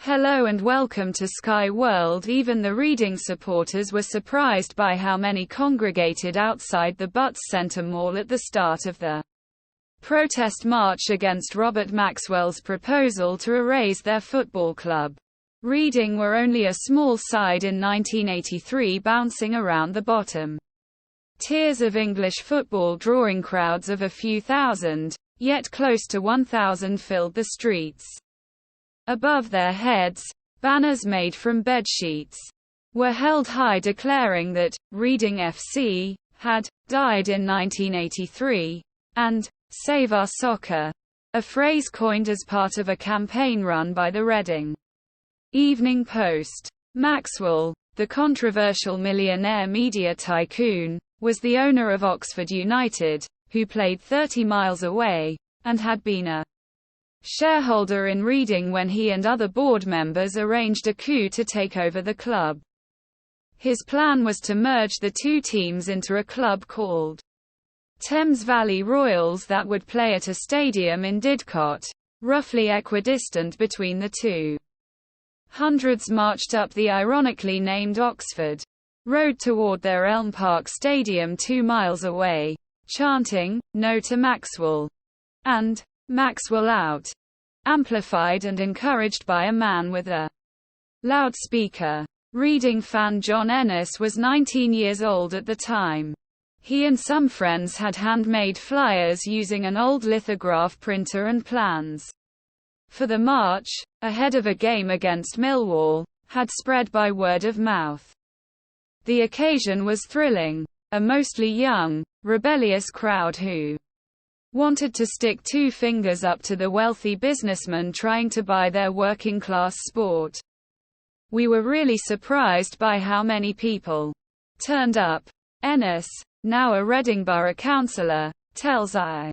Hello and welcome to Sky World. Even the Reading supporters were surprised by how many congregated outside the Butts Centre Mall at the start of the protest march against Robert Maxwell's proposal to erase their football club. Reading were only a small side in 1983, bouncing around the bottom tiers of English football, drawing crowds of a few thousand, yet close to 1,000 filled the streets. Above their heads, banners made from bedsheets were held high declaring that Reading FC had died in 1983, and Save Our Soccer, a phrase coined as part of a campaign run by the Reading Evening Post. Maxwell, the controversial millionaire media tycoon, was the owner of Oxford United, who played 30 miles away, and had been a shareholder in Reading when he and other board members arranged a coup to take over the club. His plan was to merge the two teams into a club called Thames Valley Royals that would play at a stadium in Didcot, roughly equidistant between the two. Hundreds marched up the ironically named Oxford Road toward their Elm Park Stadium 2 miles away, chanting, "No to Maxwell," and "Maxwell out," amplified and encouraged by a man with a loudspeaker. Reading fan John Ennis was 19 years old at the time. He and some friends had handmade flyers using an old lithograph printer and plans for the march, ahead of a game against Millwall, had spread by word of mouth. The occasion was thrilling. A mostly young, rebellious crowd who wanted to stick two fingers up to the wealthy businessman trying to buy their working-class sport. We were really surprised by how many people turned up. Ennis, now a Reading Borough councillor, tells I.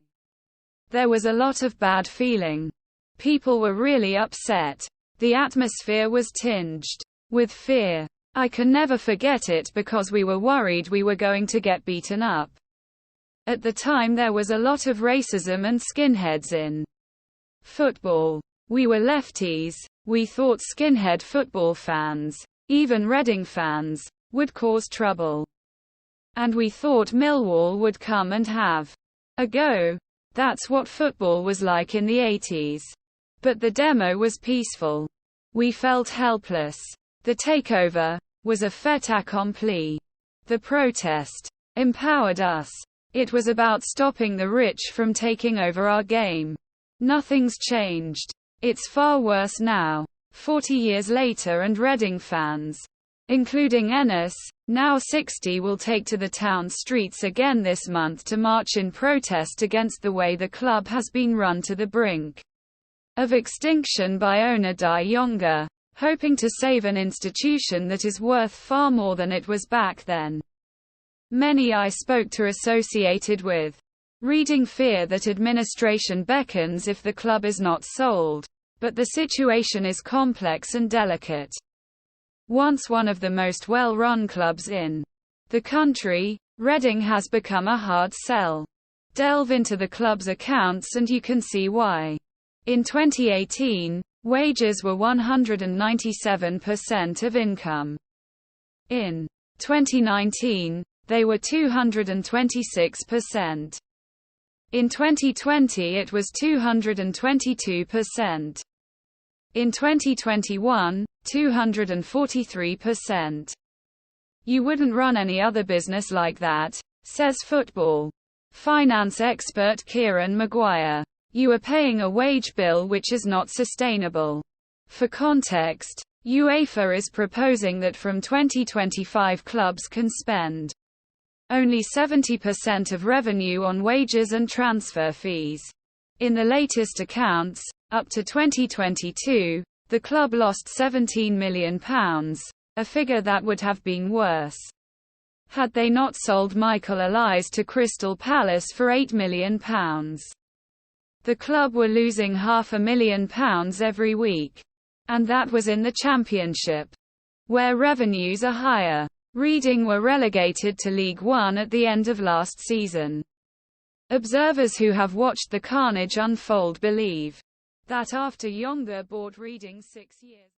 There was a lot of bad feeling. People were really upset. The atmosphere was tinged with fear. I can never forget it because we were worried we were going to get beaten up. At the time there was a lot of racism and skinheads in football. We were lefties. We thought skinhead football fans, even Reading fans, would cause trouble. And we thought Millwall would come and have a go. That's what football was like in the 80s. But the demo was peaceful. We felt helpless. The takeover was a fait accompli. The protest empowered us. It was about stopping the rich from taking over our game. Nothing's changed. It's far worse now. 40 years later, and Reading fans, including Ennis, now 60, will take to the town streets again this month to march in protest against the way the club has been run to the brink of extinction by owner Die Younger, hoping to save an institution that is worth far more than it was back then. Many I spoke to associated with Reading fear that administration beckons if the club is not sold, but the situation is complex and delicate. Once one of the most well-run clubs in the country, Reading has become a hard sell. Delve into the club's accounts and you can see why. In 2018, wages were 197% of income. In 2019, they were 226%. In 2020 it was 222%. In 2021, 243%. You wouldn't run any other business like that, says football finance expert Kieran Maguire. You are paying a wage bill which is not sustainable. For context, UEFA is proposing that from 2025 clubs can spend only 70% of revenue on wages and transfer fees. In the latest accounts, up to 2022, the club lost £17 million, a figure that would have been worse had they not sold Michael Elias to Crystal Palace for £8 million. The club were losing £500,000 every week. And that was in the Championship, where revenues are higher. Reading were relegated to League One at the end of last season. Observers who have watched the carnage unfold believe that after Younger bought Reading 6 years